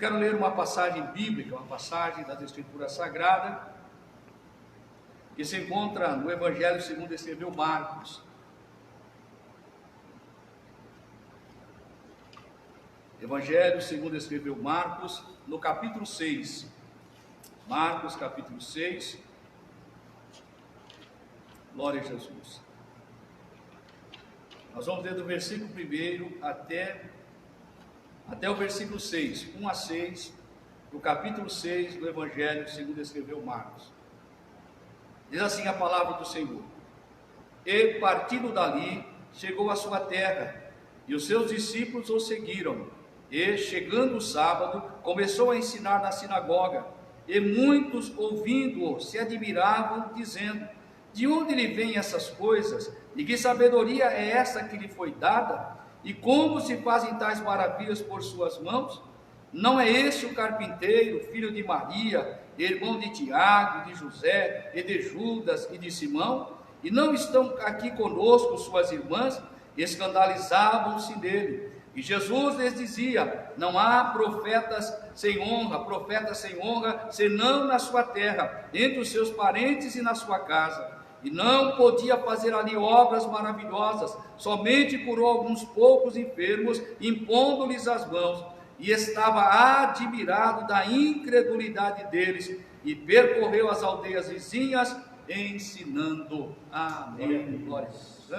quero ler uma passagem bíblica, uma passagem das Escrituras Sagradas, que se encontra no Evangelho segundo escreveu Marcos. Evangelho segundo escreveu Marcos, no capítulo 6. Marcos, capítulo 6. Glória a Jesus. Nós vamos ler do versículo 1 até o versículo 6, 1 a 6, do capítulo 6 do Evangelho segundo escreveu Marcos. Diz assim a palavra do Senhor: E partindo dali, chegou à sua terra, e os seus discípulos o seguiram. E, chegando o sábado, começou a ensinar na sinagoga, e muitos, ouvindo-o, se admiravam, dizendo: De onde lhe vêm essas coisas? E que sabedoria é essa que lhe foi dada? E como se fazem tais maravilhas por suas mãos? Não é este o carpinteiro, filho de Maria, irmão de Tiago, de José, e de Judas, e de Simão? E não estão aqui conosco suas irmãs? Escandalizavam-se nele. E Jesus lhes dizia: Não há profeta sem honra, senão na sua terra, entre os seus parentes e na sua casa. E não podia fazer ali obras maravilhosas, somente curou alguns poucos enfermos, impondo-lhes as mãos. E estava admirado da incredulidade deles, e percorreu as aldeias vizinhas, ensinando. Amém. Glória a Deus.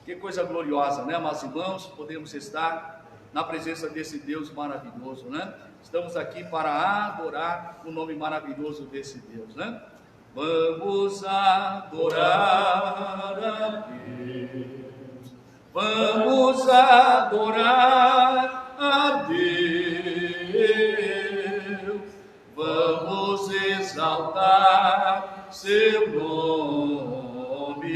Que coisa gloriosa, né, meus irmãos? Podemos estar na presença desse Deus maravilhoso, né? Estamos aqui para adorar o nome maravilhoso desse Deus, né? Vamos adorar a Deus, vamos adorar a Deus, vamos exaltar seu nome,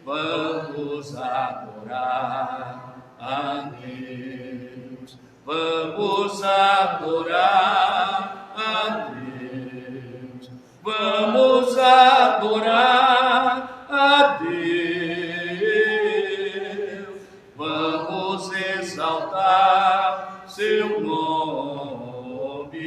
vamos adorar a Deus, vamos adorar a Deus. Vamos adorar a Deus, vamos exaltar seu nome,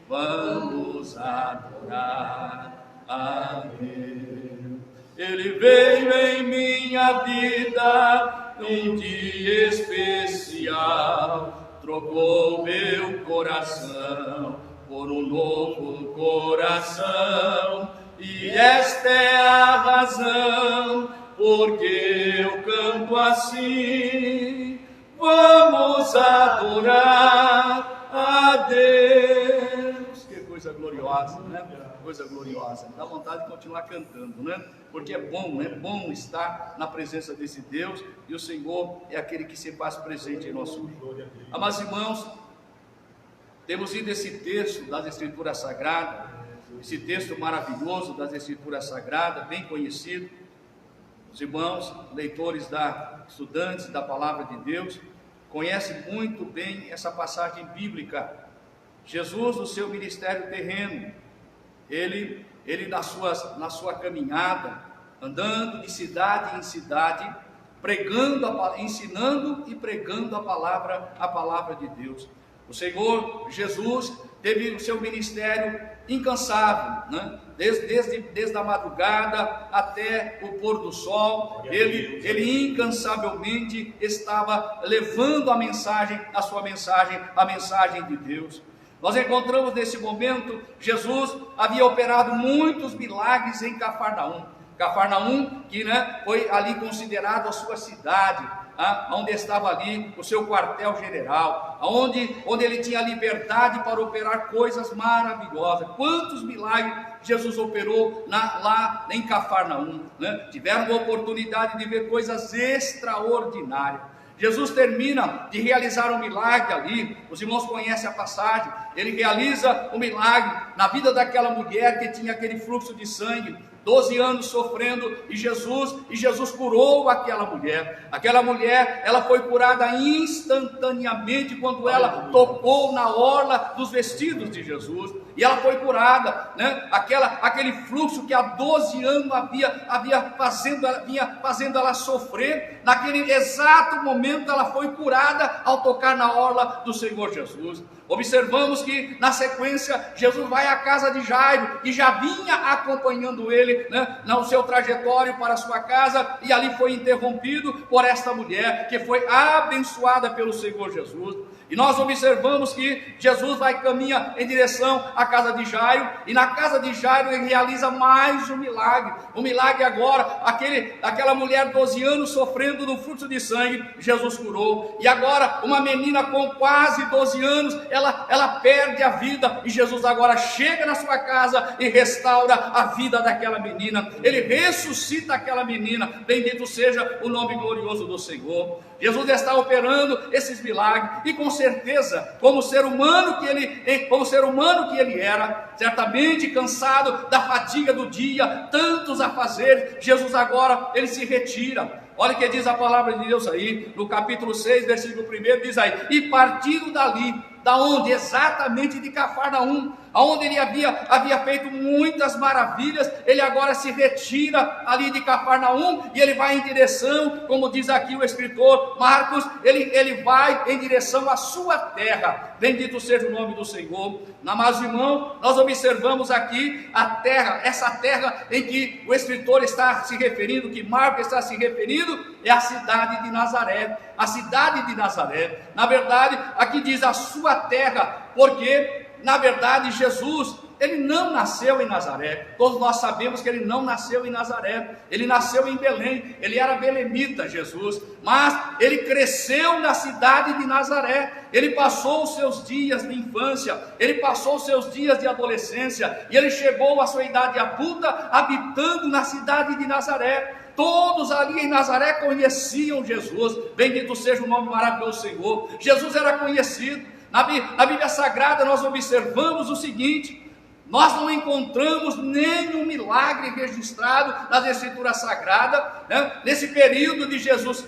vamos adorar a Deus. Ele veio em minha vida num dia especial, trocou meu coração por um novo coração, e esta é a razão porque eu canto assim: vamos adorar a Deus. Que coisa gloriosa, né? Coisa gloriosa, dá vontade de continuar cantando, né? Porque é bom estar na presença desse Deus, e o Senhor é aquele que se faz presente em nosso meio. Amados irmãos, temos lido esse texto das Escrituras Sagradas, esse texto maravilhoso das Escrituras Sagradas, bem conhecido. Os irmãos, leitores, estudantes da Palavra de Deus, conhecem muito bem essa passagem bíblica. Jesus, no seu ministério terreno, ele na sua caminhada, andando de cidade em cidade, ensinando e pregando a palavra de Deus. O Senhor Jesus teve o seu ministério incansável, né? Desde a madrugada até o pôr do sol, ele incansavelmente estava levando a mensagem de Deus. Nós encontramos nesse momento, Jesus havia operado muitos milagres em Cafarnaum, que, né, foi ali considerado a sua cidade, onde estava ali o seu quartel-general, onde ele tinha liberdade para operar coisas maravilhosas. Quantos milagres Jesus operou lá em Cafarnaum, né? Tiveram a oportunidade de ver coisas extraordinárias. Jesus termina de realizar um milagre ali, os irmãos conhecem a passagem. Ele realiza um milagre na vida daquela mulher que tinha aquele fluxo de sangue, 12 anos sofrendo, e Jesus curou aquela mulher. Aquela mulher, ela foi curada instantaneamente quando ela tocou na orla dos vestidos de Jesus. e ela foi curada, né? Aquele fluxo que há 12 anos vinha fazendo ela sofrer, naquele exato momento ela foi curada ao tocar na orla do Senhor Jesus. Observamos que na sequência Jesus vai à casa de Jairo, que já vinha acompanhando ele, né, no seu trajetório para a sua casa, e ali foi interrompido por esta mulher que foi abençoada pelo Senhor Jesus. E nós observamos que Jesus caminha em direção à casa de Jairo, e na casa de Jairo ele realiza mais um milagre. O milagre agora, aquela mulher 12 anos sofrendo do fluxo de sangue, Jesus curou. E agora uma menina com quase 12 anos, ela perde a vida, e Jesus agora chega na sua casa e restaura a vida daquela menina. Ele ressuscita aquela menina. Bendito seja o nome glorioso do Senhor. Jesus está operando esses milagres, e com certeza, como ser humano que ele era, certamente cansado da fadiga do dia, tantos a fazer, Jesus agora ele se retira. Olha o que diz a palavra de Deus aí, no capítulo 6, versículo 1, diz aí: e partindo dali, da onde? Exatamente de Cafarnaum, aonde ele havia feito muitas maravilhas, ele agora se retira ali de Cafarnaum, e ele vai em direção, como diz aqui o escritor Marcos, ele vai em direção à sua terra. Bendito seja o nome do Senhor. Amados irmãos, nós observamos aqui a terra, essa terra em que o escritor está se referindo, que Marcos está se referindo, é a cidade de Nazaré. A cidade de Nazaré, na verdade, aqui diz a sua terra, porque na verdade Jesus, ele não nasceu em Nazaré. Todos nós sabemos que ele não nasceu em Nazaré, ele nasceu em Belém, ele era belemita, Jesus, mas ele cresceu na cidade de Nazaré. Ele passou os seus dias de infância, ele passou os seus dias de adolescência, e ele chegou à sua idade adulta habitando na cidade de Nazaré. Todos ali em Nazaré conheciam Jesus. Bendito seja o nome maravilhoso do Senhor. Jesus era conhecido. Na Bíblia Sagrada nós observamos o seguinte: nós não encontramos nenhum milagre registrado nas Escrituras Sagradas, né? Nesse período de Jesus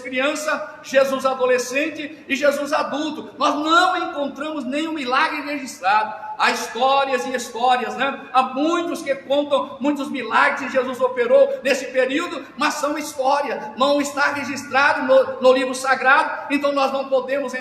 criança, Jesus adolescente e Jesus adulto. Nós não encontramos nenhum milagre registrado. Há histórias e histórias, né? Há muitos que contam muitos milagres que Jesus operou nesse período, mas são histórias, não está registrado no livro sagrado. Então nós não podemos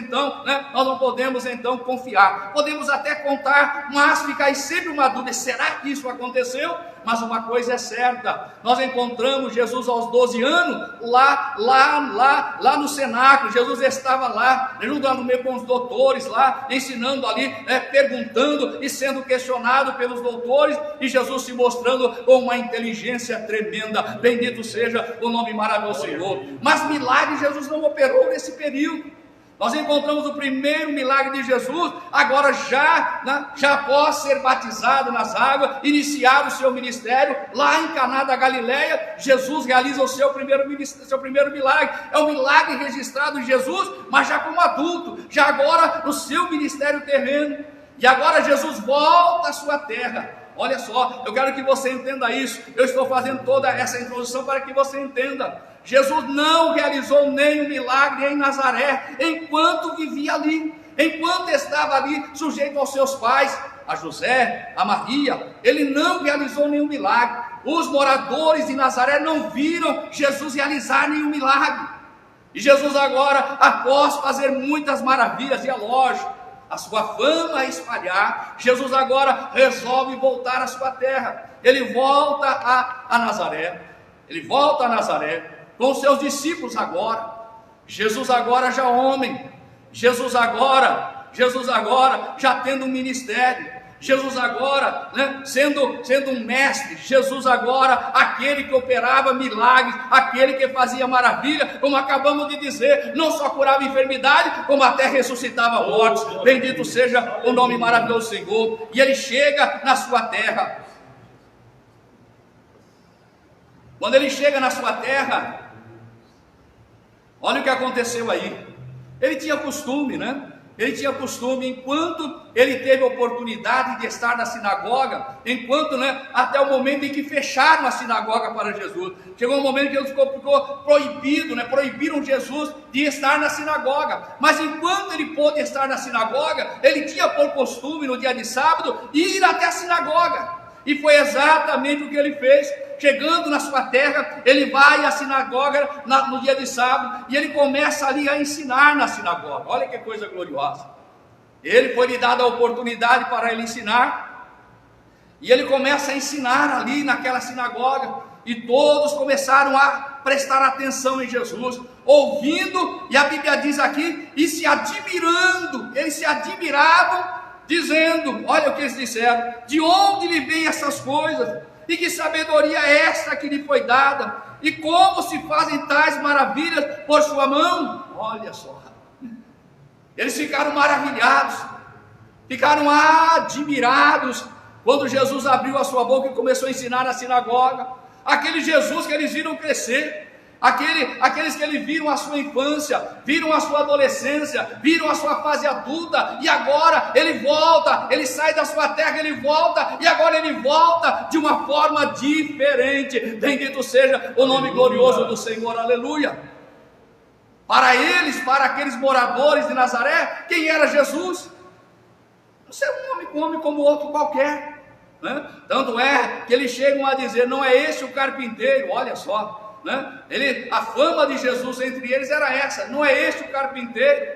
confiar. Podemos até contar, mas fica aí sempre uma dúvida: será que isso aconteceu? Mas uma coisa é certa: nós encontramos Jesus aos 12 anos lá no cenáculo. Jesus estava lá, junto no meio com os doutores lá, ensinando ali, perguntando e sendo questionado pelos doutores, e Jesus se mostrando com uma inteligência tremenda. Bendito seja o nome maravilhoso do Senhor. Mas milagre Jesus não operou nesse período. Nós encontramos o primeiro milagre de Jesus, agora já após ser batizado nas águas, iniciar o seu ministério, lá em Caná da Galileia, Jesus realiza o seu primeiro milagre. É um milagre registrado de Jesus, mas já como adulto, já agora no seu ministério terreno. E agora Jesus volta à sua terra. Olha só, eu quero que você entenda isso. Eu estou fazendo toda essa introdução para que você entenda. Jesus não realizou nenhum milagre em Nazaré enquanto vivia ali, enquanto estava ali sujeito aos seus pais, a José, a Maria. Ele não realizou nenhum milagre. Os moradores de Nazaré não viram Jesus realizar nenhum milagre. E Jesus agora, após fazer muitas maravilhas, e é lógico, a sua fama a espalhar, Jesus agora resolve voltar à sua terra. Ele volta a Nazaré. Ele volta a Nazaré com seus discípulos agora. Jesus agora já homem. Jesus agora já tendo um ministério. Jesus agora, sendo um mestre. Jesus agora aquele que operava milagres, aquele que fazia maravilha, como acabamos de dizer, não só curava enfermidade, como até ressuscitava mortos. Bendito seja o nome maravilhoso do Senhor. E ele chega na sua terra. Quando ele chega na sua terra, olha o que aconteceu aí. Ele tinha costume, Ele tinha costume, enquanto ele teve a oportunidade de estar na sinagoga, até o momento em que fecharam a sinagoga para Jesus. Chegou um momento que ele ficou proibido, proibiram Jesus de estar na sinagoga. Mas enquanto ele pôde estar na sinagoga, ele tinha por costume, no dia de sábado, ir até a sinagoga. E foi exatamente o que ele fez. Chegando na sua terra, ele vai à sinagoga no dia de sábado, e ele começa ali a ensinar na sinagoga. Olha que coisa gloriosa. Ele foi lhe dada a oportunidade para ele ensinar, e ele começa a ensinar ali naquela sinagoga, e todos começaram a prestar atenção em Jesus, ouvindo, e a Bíblia diz aqui, e se admirando. Eles se admiravam, dizendo, olha o que eles disseram: de onde lhe vêm essas coisas? E que sabedoria é esta que lhe foi dada? E como se fazem tais maravilhas por sua mão? Olha só, eles ficaram maravilhados, ficaram admirados, quando Jesus abriu a sua boca e começou a ensinar na sinagoga. Aquele Jesus que eles viram crescer, aqueles que eles viram a sua infância, viram a sua adolescência, viram a sua fase adulta, e agora ele volta, ele sai da sua terra, ele volta, e agora ele volta de uma forma diferente. Bendito seja o nome glorioso do Senhor, aleluia. Para eles, para aqueles moradores de Nazaré, quem era Jesus? Você é um homem como outro qualquer, né? Tanto é que eles chegam a dizer: não é esse o carpinteiro? Olha só, a fama de Jesus entre eles era essa: não é este o carpinteiro,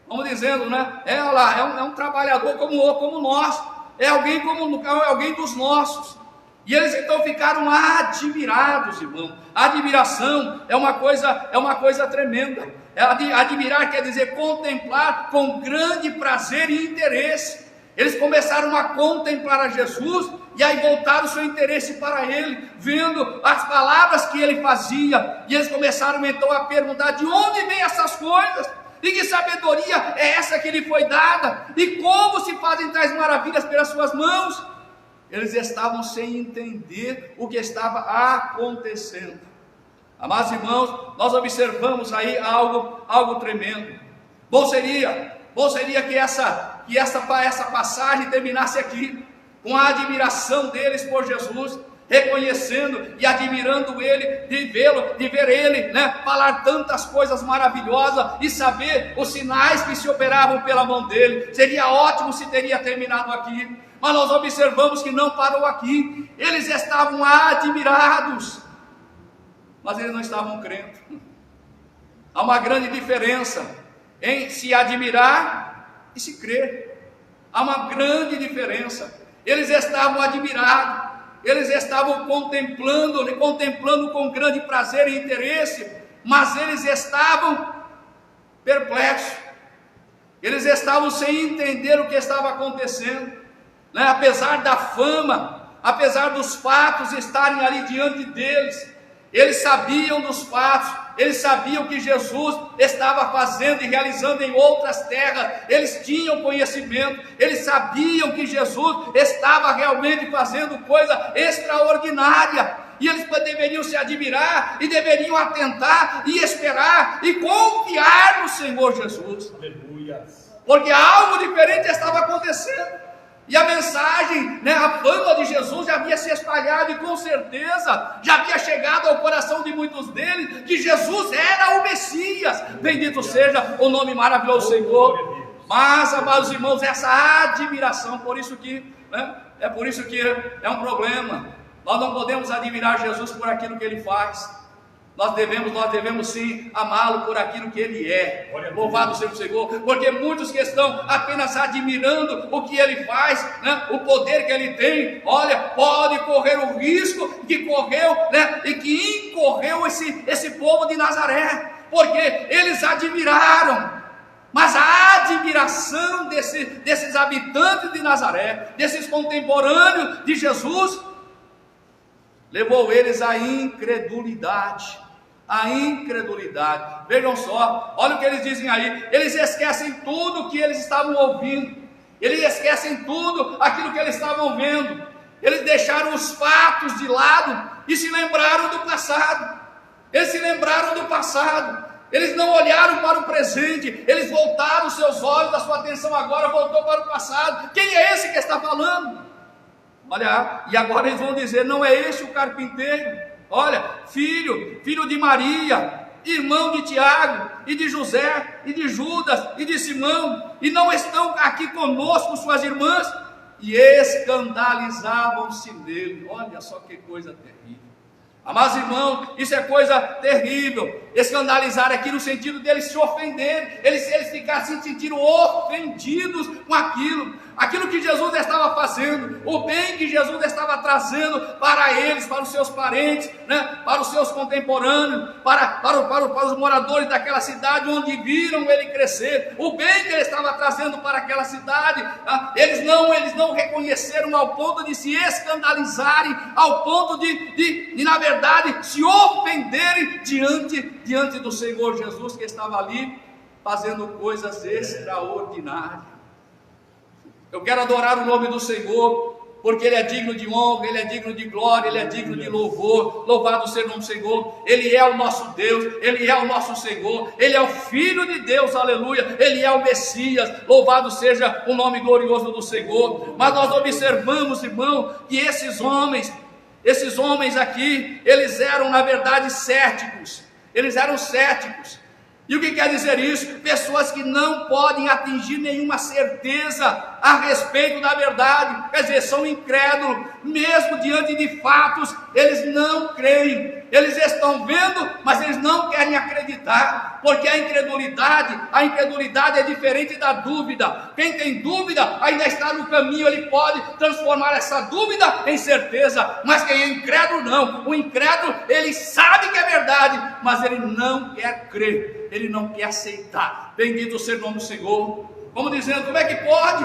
vamos dizendo, é um trabalhador como nós, é alguém dos nossos. E eles então ficaram admirados, irmão. A admiração é uma coisa tremenda. Admirar quer dizer contemplar com grande prazer e interesse. Eles começaram a contemplar a Jesus, e aí voltaram o seu interesse para ele, vendo as palavras que ele fazia, e eles começaram então a perguntar: de onde vêm essas coisas? E que sabedoria é essa que lhe foi dada? E como se fazem tais maravilhas pelas suas mãos? Eles estavam sem entender o que estava acontecendo. Amados irmãos, nós observamos aí algo tremendo. Bom seria que essa passagem terminasse aqui, com a admiração deles por Jesus, reconhecendo e admirando ele, de ver ele, falar tantas coisas maravilhosas e saber os sinais que se operavam pela mão dele. Seria ótimo se teria terminado aqui, mas nós observamos que não parou aqui. Eles estavam admirados, mas eles não estavam crendo. Há uma grande diferença em se admirar e se crer. Há uma grande diferença. Eles estavam admirados, eles estavam contemplando com grande prazer e interesse, mas eles estavam perplexos, eles estavam sem entender o que estava acontecendo, apesar da fama, apesar dos fatos estarem ali diante deles. Eles sabiam dos fatos, eles sabiam que Jesus estava fazendo e realizando em outras terras, eles tinham conhecimento, eles sabiam que Jesus estava realmente fazendo coisa extraordinária, e eles deveriam se admirar, e deveriam atentar, e esperar, e confiar no Senhor Jesus. Aleluia. Porque algo diferente estava acontecendo. E a mensagem, a fama de Jesus já havia se espalhado, e com certeza já havia chegado ao coração de muitos deles, que Jesus era o Messias. Bendito seja o nome maravilhoso do Senhor. Mas, amados irmãos, essa admiração, por isso que é um problema. Nós não podemos admirar Jesus por aquilo que ele faz. Nós devemos sim amá-lo por aquilo que ele é. Louvado seja o Senhor, porque muitos que estão apenas admirando o que ele faz, o poder que ele tem, pode correr o risco que correu, e que incorreu esse povo de Nazaré, porque eles admiraram. Mas a admiração desses habitantes de Nazaré, desses contemporâneos de Jesus, levou eles à incredulidade. Vejam só, olha o que eles dizem aí. Eles esquecem tudo o que eles estavam ouvindo, eles esquecem tudo aquilo que eles estavam vendo. Eles deixaram os fatos de lado e se lembraram do passado. Eles não olharam para o presente, eles voltaram os seus olhos, a sua atenção agora voltou para o passado. Quem é esse que está falando? Olha, e agora eles vão dizer: não é esse o carpinteiro? Olha, filho de Maria, irmão de Tiago, e de José, e de Judas, e de Simão, e não estão aqui conosco suas irmãs? E escandalizavam-se nele. Olha só que coisa terrível. Amados irmãos, isso é coisa terrível. Escandalizar aqui no sentido deles se ofenderem, eles ficassem se sentindo ofendidos com aquilo que Jesus estava fazendo, o bem que Jesus estava trazendo para eles, para os seus parentes, né, para os seus contemporâneos, para os moradores daquela cidade onde viram ele crescer, o bem que ele estava trazendo para aquela cidade. Eles não reconheceram ao ponto de se escandalizarem, ao ponto de na verdade se ofenderem diante do Senhor Jesus, que estava ali fazendo coisas extraordinárias. Eu quero adorar o nome do Senhor, porque Ele é digno de honra, Ele é digno de glória, Ele é digno de louvor. Louvado seja o nome do Senhor. Ele é o nosso Deus, Ele é o nosso Senhor, Ele é o Filho de Deus, aleluia. Ele é o Messias, louvado seja o nome glorioso do Senhor. Mas nós observamos, irmão, que esses homens aqui, eles eram na verdade céticos. Eles eram céticos. E o que quer dizer isso? Pessoas que não podem atingir nenhuma certeza a respeito da verdade, quer dizer, são incrédulos, mesmo diante de fatos, eles não creem, eles estão vendo, mas eles não querem acreditar, porque a incredulidade é diferente da dúvida. Quem tem dúvida ainda está no caminho, ele pode transformar essa dúvida em certeza, mas quem é incrédulo não. O incrédulo, ele sabe que é verdade, mas ele não quer crer, ele não quer aceitar. Bendito seja o nome do Senhor. Como dizendo, como é que pode?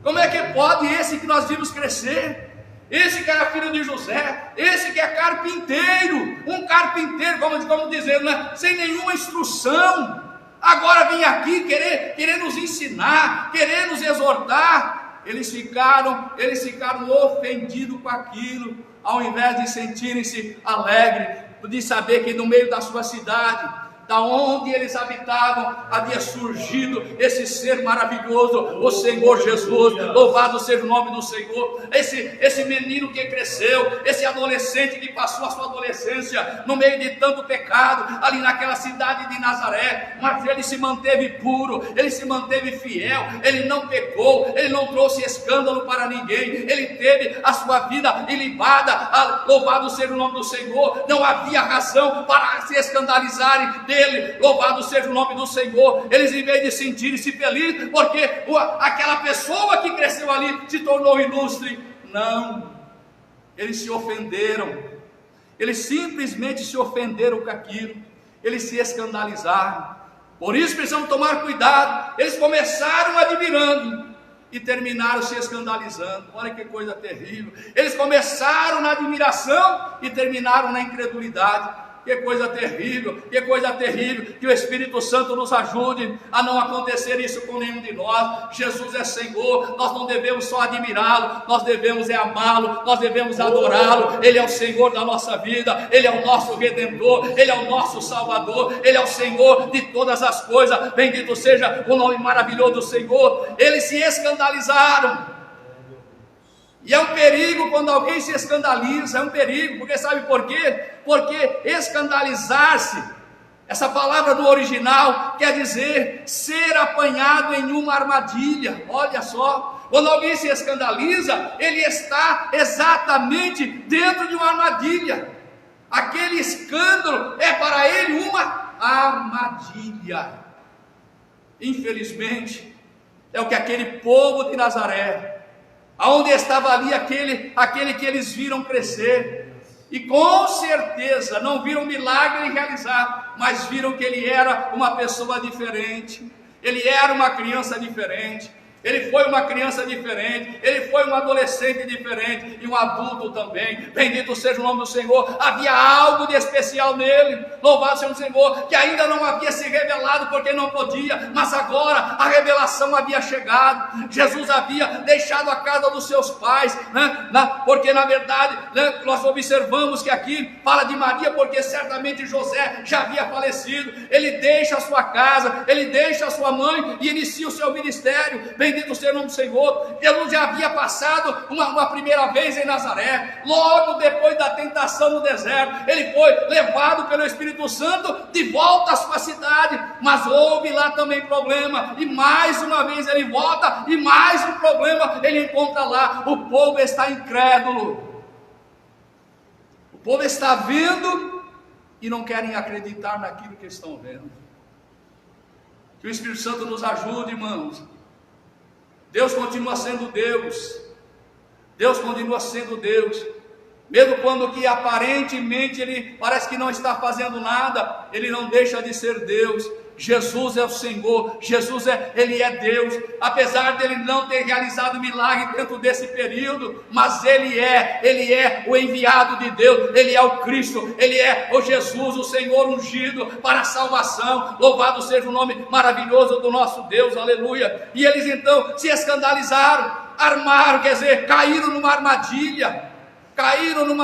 Como é que pode esse que nós vimos crescer? Esse que era filho de José, esse que é carpinteiro, um carpinteiro, como dizendo, né? Sem nenhuma instrução, agora vem aqui querer nos ensinar, querer nos exortar. Eles ficaram ofendidos com aquilo, ao invés de sentirem-se alegres, de saber que no meio da sua cidade, da onde eles habitavam, havia surgido esse ser maravilhoso, o Senhor Jesus. Louvado seja o nome do Senhor. Esse menino que cresceu, esse adolescente que passou a sua adolescência no meio de tanto pecado, ali naquela cidade de Nazaré, mas ele se manteve puro, ele se manteve fiel, ele não pecou, ele não trouxe escândalo para ninguém, ele teve a sua vida ilibada. Louvado seja o nome do Senhor. Não havia razão para se escandalizarem dele. Louvado seja o nome do Senhor. Eles, em vez de sentirem-se felizes porque aquela pessoa que cresceu ali se tornou ilustre, não, eles se ofenderam. Eles simplesmente se ofenderam com aquilo, eles se escandalizaram. Por isso precisamos tomar cuidado. Eles começaram admirando e terminaram se escandalizando. Olha que coisa terrível. Eles começaram na admiração e terminaram na incredulidade. Que coisa terrível, que o Espírito Santo nos ajude a não acontecer isso com nenhum de nós. Jesus é Senhor, nós não devemos só admirá-lo, nós devemos amá-lo, nós devemos adorá-lo. Ele é o Senhor da nossa vida, Ele é o nosso Redentor, Ele é o nosso Salvador, Ele é o Senhor de todas as coisas. Bendito seja o nome maravilhoso do Senhor. Eles se escandalizaram. E é um perigo quando alguém se escandaliza, é um perigo, porque sabe por quê? Porque escandalizar-se, essa palavra no original quer dizer ser apanhado em uma armadilha. Olha só, quando alguém se escandaliza, ele está exatamente dentro de uma armadilha. Aquele escândalo é para ele uma armadilha. Infelizmente, é o que aquele povo de Nazaré, aonde estava ali aquele que eles viram crescer, e com certeza não viram milagre realizar, mas viram que ele era uma pessoa diferente, ele era uma criança diferente, Ele foi uma criança diferente, ele foi um adolescente diferente e um adulto também. Bendito seja o nome do Senhor. Havia algo de especial nele. Louvado seja o Senhor, que ainda não havia se revelado porque não podia, mas agora a revelação havia chegado. Jesus havia deixado a casa dos seus pais, né? Porque na verdade, né, nós observamos que aqui fala de Maria, porque certamente José já havia falecido. Ele deixa a sua casa, ele deixa a sua mãe e inicia o seu ministério. Bendito seja o nome do Senhor. Jesus já havia passado uma primeira vez em Nazaré. Logo depois da tentação no deserto, ele foi levado pelo Espírito Santo de volta à sua cidade. Mas houve lá também problema, e mais uma vez ele volta, e mais um problema ele encontra lá. O povo está incrédulo, o povo está vendo e não querem acreditar naquilo que estão vendo. Que o Espírito Santo nos ajude, irmãos. Deus continua sendo Deus. Deus continua sendo Deus. Mesmo quando que aparentemente ele parece que não está fazendo nada, ele não deixa de ser Deus. Jesus é o Senhor, Ele é Deus, apesar dele não ter realizado milagre dentro desse período, mas Ele é o enviado de Deus, Ele é o Cristo, Ele é o Jesus, o Senhor ungido para a salvação. Louvado seja o nome maravilhoso do nosso Deus, aleluia. E eles então se escandalizaram, armaram, quer dizer, caíram numa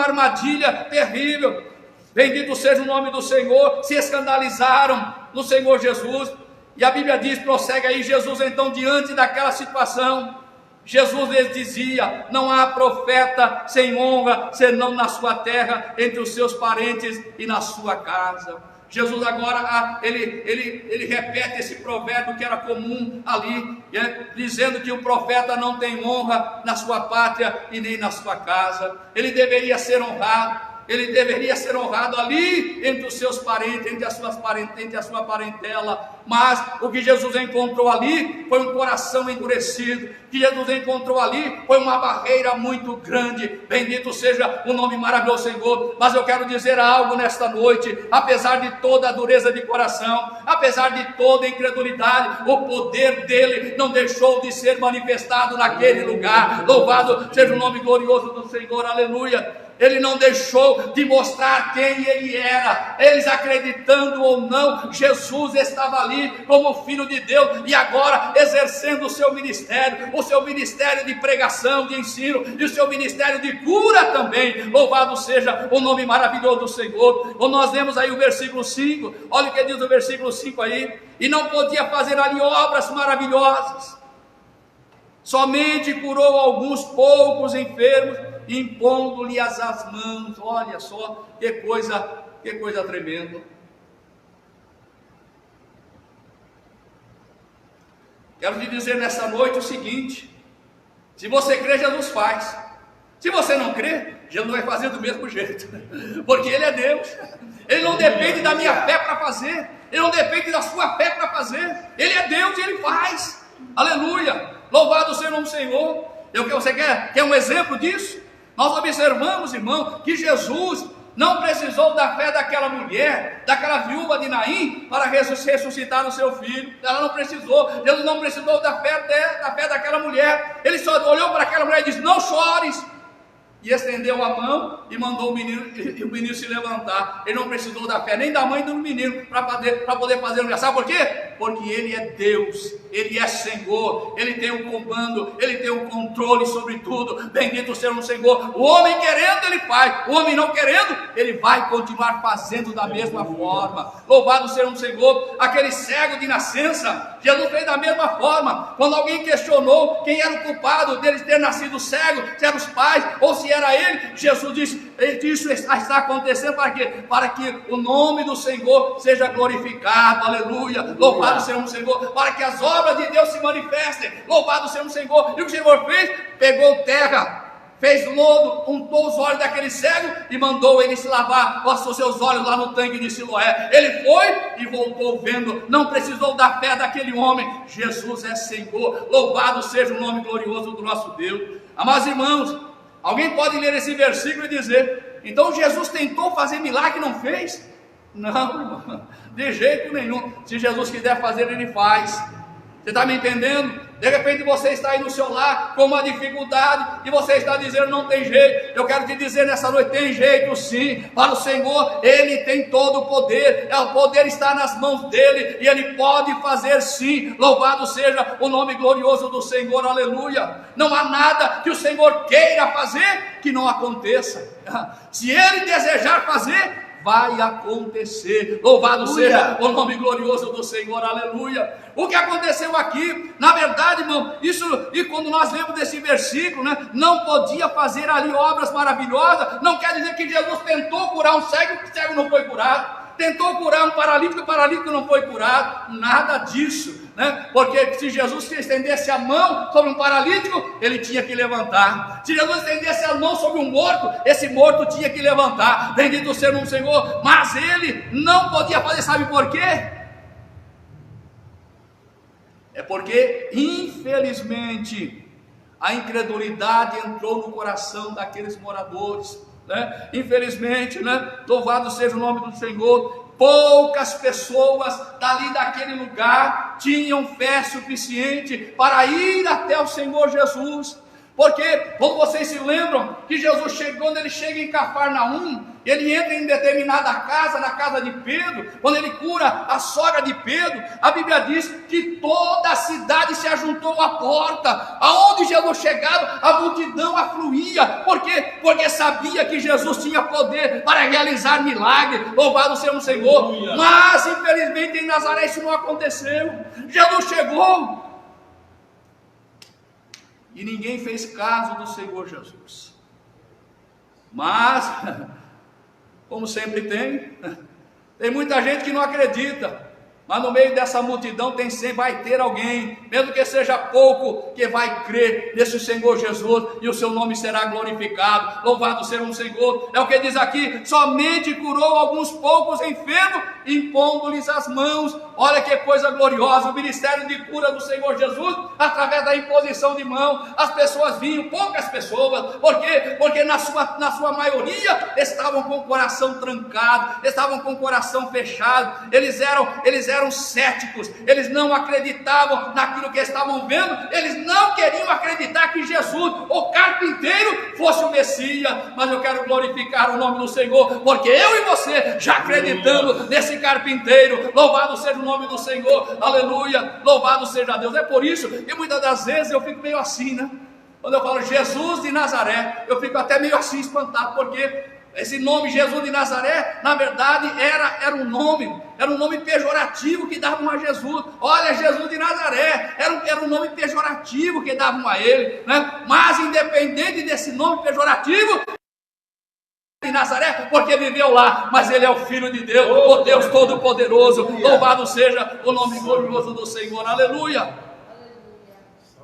armadilha terrível. Bendito seja o nome do Senhor. Se escandalizaram no Senhor Jesus, e a Bíblia diz, prossegue aí, Jesus então diante daquela situação, Jesus lhes dizia: não há profeta sem honra, senão na sua terra, entre os seus parentes e na sua casa. Jesus agora, ele repete esse provérbio que era comum ali, dizendo que o profeta não tem honra na sua pátria e nem na sua casa. Ele deveria ser honrado ali entre os seus parentes, entre a sua parentela. Mas o que Jesus encontrou ali foi um coração endurecido. O que Jesus encontrou ali foi uma barreira muito grande. Bendito seja o nome maravilhoso do Senhor. Mas eu quero dizer algo nesta noite: apesar de toda a dureza de coração, apesar de toda a incredulidade, o poder dele não deixou de ser manifestado naquele lugar. Louvado seja o nome glorioso do Senhor, aleluia. Ele não deixou de mostrar quem ele era. Eles acreditando ou não, Jesus estava ali como Filho de Deus, e agora exercendo o seu ministério de pregação, de ensino, e o seu ministério de cura também. Louvado seja o nome maravilhoso do Senhor. Ou nós lemos aí o versículo 5, olha o que diz o versículo 5 aí: e não podia fazer ali obras maravilhosas, somente curou alguns poucos enfermos, impondo-lhe as mãos. Olha só que coisa tremenda. Quero te dizer nessa noite o seguinte: se você crê, Jesus faz. Se você não crê, Jesus vai fazer do mesmo jeito, porque Ele é Deus. Ele não depende da minha fé para fazer, Ele não depende da sua fé para fazer. Ele é Deus e Ele faz, aleluia. Louvado seja o nome do Senhor. Você quer um exemplo disso? Nós observamos, irmão, que Jesus não precisou da fé daquela mulher, daquela viúva de Naim, para ressuscitar o seu filho. Ela não precisou. Jesus não precisou da fé daquela mulher. Ele só olhou para aquela mulher e disse: não chores. E estendeu a mão e mandou o menino se levantar. Ele não precisou da fé nem da mãe do menino para poder fazer o milagre. Sabe por quê? Porque Ele é Deus, Ele é Senhor, Ele tem o comando, Ele tem o controle sobre tudo. Bendito seja o Senhor. O homem querendo, Ele faz. O homem não querendo, Ele vai continuar fazendo da mesma forma. Louvado seja o Senhor. Aquele cego de nascença, Jesus fez da mesma forma. Quando alguém questionou quem era o culpado dele ter nascido cego, se eram os pais ou se era ele, Jesus disse: isso está acontecendo para quê? Para que o nome do Senhor seja glorificado, aleluia. Louvado seja o Senhor, para que as obras de Deus se manifestem. Louvado seja o Senhor. E o que o Senhor fez? Pegou terra, fez lodo, untou os olhos daquele cego e mandou ele se lavar os seus olhos lá no tanque de Siloé. Ele foi e voltou vendo. Não precisou da fé daquele homem. Jesus é Senhor. Louvado seja o nome glorioso do nosso Deus. Amados irmãos, alguém pode ler esse versículo e dizer: então Jesus tentou fazer milagre e não fez? Não, irmão, de jeito nenhum. Se Jesus quiser fazer, Ele faz. Você está me entendendo? De repente você está aí no seu lar com uma dificuldade e você está dizendo não tem jeito. Eu quero te dizer nessa noite, tem jeito sim. Para o Senhor, Ele tem todo o poder. O poder está nas mãos dEle e Ele pode fazer sim. Louvado seja o nome glorioso do Senhor, aleluia. Não há nada que o Senhor queira fazer que não aconteça. Se Ele desejar fazer, vai acontecer. Louvado seja o nome glorioso do Senhor, aleluia. O que aconteceu aqui, na verdade, irmão, isso, e quando nós lemos desse versículo, né, não podia fazer ali obras maravilhosas, não quer dizer que Jesus tentou curar um cego, que o cego não foi curado, tentou curar um paralítico, o paralítico não foi curado, nada disso, né? Porque se Jesus estendesse a mão sobre um paralítico, ele tinha que levantar. Se Jesus estendesse a mão sobre um morto, esse morto tinha que levantar. Bendito seja o Senhor. Mas ele não podia fazer, sabe por quê? É porque, infelizmente, a incredulidade entrou no coração daqueles moradores, né? Infelizmente, né? Louvado seja o nome do Senhor. Poucas pessoas dali daquele lugar tinham fé suficiente para ir até o Senhor Jesus. Porque, quando vocês se lembram que Jesus chegou, quando ele chega em Cafarnaum, ele entra em determinada casa, na casa de Pedro, quando ele cura a sogra de Pedro, a Bíblia diz que toda a cidade se ajuntou à porta, aonde Jesus chegava, a multidão afluía, por quê? Porque sabia que Jesus tinha poder para realizar milagres, louvado seja o Senhor. Aleluia. Mas infelizmente em Nazaré isso não aconteceu. Jesus chegou e ninguém fez caso do Senhor Jesus. Mas, como sempre tem muita gente que não acredita. Mas no meio dessa multidão vai ter alguém, mesmo que seja pouco, que vai crer nesse Senhor Jesus, e o seu nome será glorificado. Louvado seja o Senhor. É o que diz aqui: somente curou alguns poucos enfermos, impondo-lhes as mãos. Olha que coisa gloriosa, o ministério de cura do Senhor Jesus, através da imposição de mão. As pessoas vinham, poucas pessoas, por quê? Porque na sua maioria estavam com o coração trancado, estavam com o coração fechado, eles eram céticos, eles não acreditavam naquilo que estavam vendo, eles não queriam acreditar que Jesus, o carpinteiro, fosse o Messias. Mas eu quero glorificar o nome do Senhor, porque eu e você já acreditamos nesse carpinteiro. Louvado seja o nome do Senhor, aleluia, louvado seja Deus. É por isso que muitas das vezes eu fico meio assim, né? Quando eu falo Jesus de Nazaré, eu fico até meio assim espantado, porque esse nome Jesus de Nazaré, na verdade, era um nome pejorativo que davam a Jesus. Olha, Jesus de Nazaré, era um nome pejorativo que davam a ele, né? Mas independente desse nome pejorativo de Nazaré, porque ele viveu lá, mas ele é o Filho de Deus, o Deus Todo-Poderoso. Louvado seja o nome glorioso do Senhor, aleluia.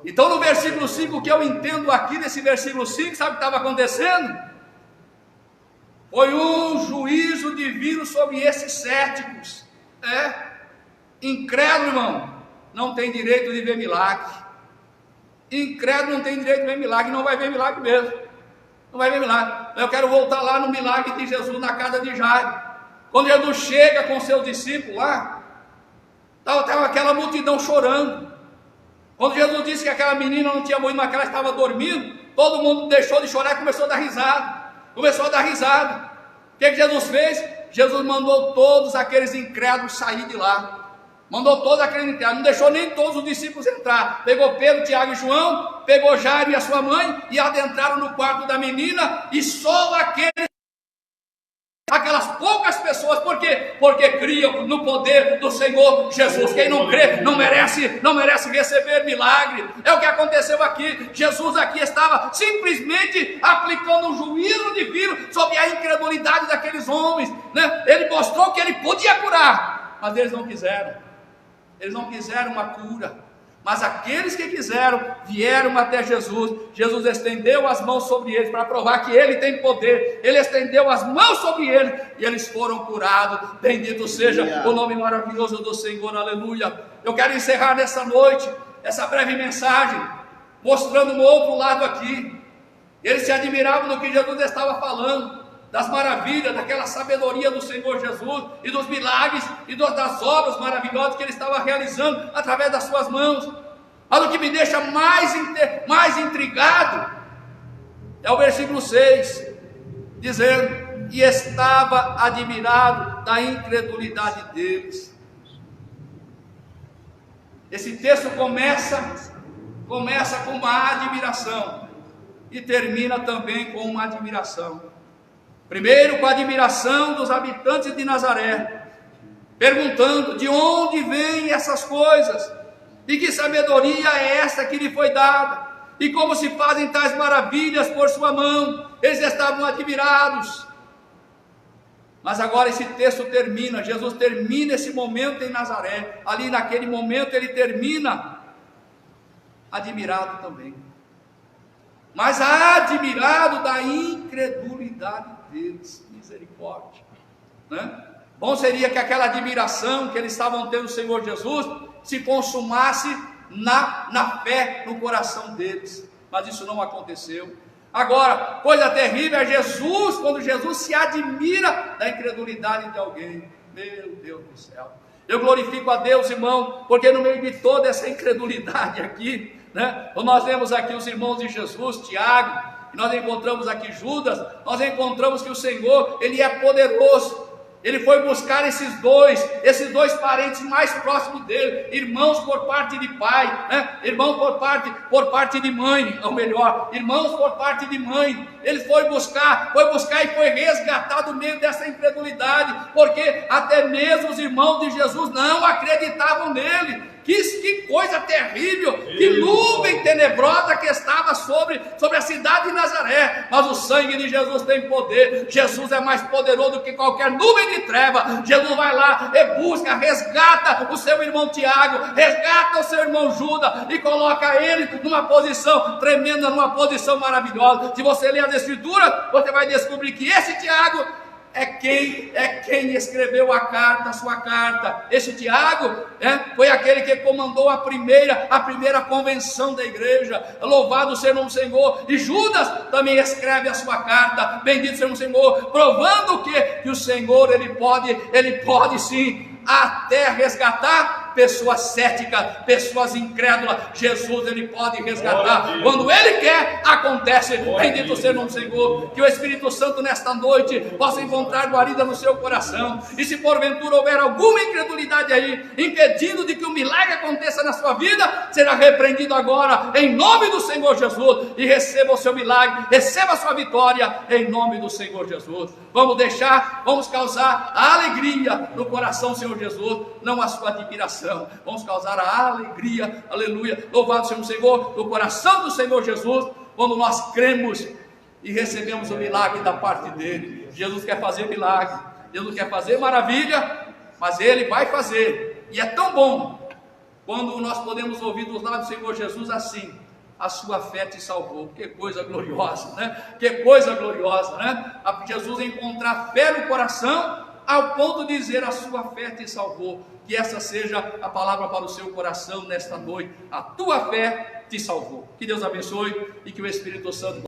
Então no versículo 5, o que eu entendo aqui nesse versículo 5, sabe o que estava acontecendo? Foi um juízo divino sobre esses céticos. Incrédulo, irmão, não tem direito de ver milagre. Incrédulo não tem direito de ver milagre, não vai ver milagre mesmo. Não vai ver milagre. Eu quero voltar lá no milagre de Jesus na casa de Jairo. Quando Jesus chega com seus discípulos lá, estava aquela multidão chorando. Quando Jesus disse que aquela menina não tinha morrido, mas que ela estava dormindo, todo mundo deixou de chorar e começou a dar risada. O que Jesus fez? Jesus mandou todos aqueles incrédulos sair de lá. Mandou todos aqueles incrédulos, não deixou nem todos os discípulos entrar. Pegou Pedro, Tiago e João, pegou Jairo e a sua mãe e adentraram no quarto da menina, e só aquelas poucas pessoas, por quê? Porque criam no poder do Senhor Jesus. Quem não crê não merece receber milagre. É o que aconteceu aqui. Jesus aqui estava simplesmente aplicando um juízo divino sobre a incredulidade daqueles homens, né? Ele mostrou que ele podia curar, mas eles não quiseram uma cura. Mas aqueles que quiseram, vieram até Jesus. Jesus estendeu as mãos sobre eles, para provar que Ele tem poder. Ele estendeu as mãos sobre eles, e eles foram curados. Bendito seja o nome maravilhoso do Senhor, aleluia. Eu quero encerrar nessa noite, essa breve mensagem, mostrando um outro lado aqui. Eles se admiravam do que Jesus estava falando. das maravilhas, daquela sabedoria do Senhor Jesus e dos milagres e das obras maravilhosas que Ele estava realizando através das suas mãos. Mas o que me deixa mais intrigado é o versículo 6, dizendo: e estava admirado da incredulidade deles. Esse texto começa com uma admiração e termina também com uma admiração. Primeiro com a admiração dos habitantes de Nazaré, perguntando de onde vêm essas coisas, e que sabedoria é esta que lhe foi dada, e como se fazem tais maravilhas por sua mão. Eles estavam admirados. Mas agora esse texto termina, Jesus termina esse momento em Nazaré, ali naquele momento ele termina admirado também, mas admirado da incredulidade deles. Misericórdia, né? Bom seria que aquela admiração que eles estavam tendo do Senhor Jesus se consumasse na fé no coração deles, mas isso não aconteceu. Agora, coisa terrível é Jesus, quando Jesus se admira da incredulidade de alguém. Meu Deus do céu, eu glorifico a Deus, irmão, porque no meio de toda essa incredulidade aqui, né, nós vemos aqui os irmãos de Jesus, Tiago, e nós encontramos aqui Judas, nós encontramos que o Senhor, Ele é poderoso. Ele foi buscar esses dois parentes mais próximos dele, irmãos por parte de pai, né? Irmãos por parte de mãe, ou melhor, irmãos por parte de mãe. Ele foi buscar e foi resgatado no meio dessa incredulidade, porque até mesmo os irmãos de Jesus não acreditavam nele. Que coisa terrível, que nuvem tenebrosa que estava sobre a cidade de Nazaré. Mas o sangue de Jesus tem poder. Jesus é mais poderoso do que qualquer nuvem de treva. Jesus vai lá e busca, resgata o seu irmão Tiago, resgata o seu irmão Judas e coloca ele numa posição tremenda, numa posição maravilhosa. Se você ler as Escrituras, você vai descobrir que esse Tiago é quem escreveu a sua carta. Esse Tiago foi aquele que comandou a primeira convenção da igreja. Louvado seja o nome do Senhor. E Judas também escreve a sua carta. Bendito seja o Senhor, provando que o Senhor ele pode sim até resgatar pessoas céticas, pessoas incrédulas. Jesus ele pode resgatar. Quando ele quer, acontece. Bendito seja o nome do Senhor. Que o Espírito Santo nesta noite possa encontrar guarida no seu coração. E se porventura houver alguma incredulidade aí, impedindo de que o milagre aconteça na sua vida, será repreendido agora em nome do Senhor Jesus. E receba o seu milagre, receba a sua vitória em nome do Senhor Jesus. Vamos causar a alegria no coração do Senhor Jesus, não a sua admiração. Vamos causar a alegria, aleluia, louvado seja o Senhor, no coração do Senhor Jesus, quando nós cremos e recebemos o milagre da parte dele. Jesus quer fazer milagre, Jesus quer fazer maravilha, mas ele vai fazer. E é tão bom quando nós podemos ouvir dos lábios do Senhor Jesus assim: a sua fé te salvou. Que coisa gloriosa, né? Que coisa gloriosa, né? A Jesus encontrar fé no coração ao ponto de dizer: a sua fé te salvou. Que essa seja a palavra para o seu coração nesta noite: a tua fé te salvou. Que Deus abençoe e que o Espírito Santo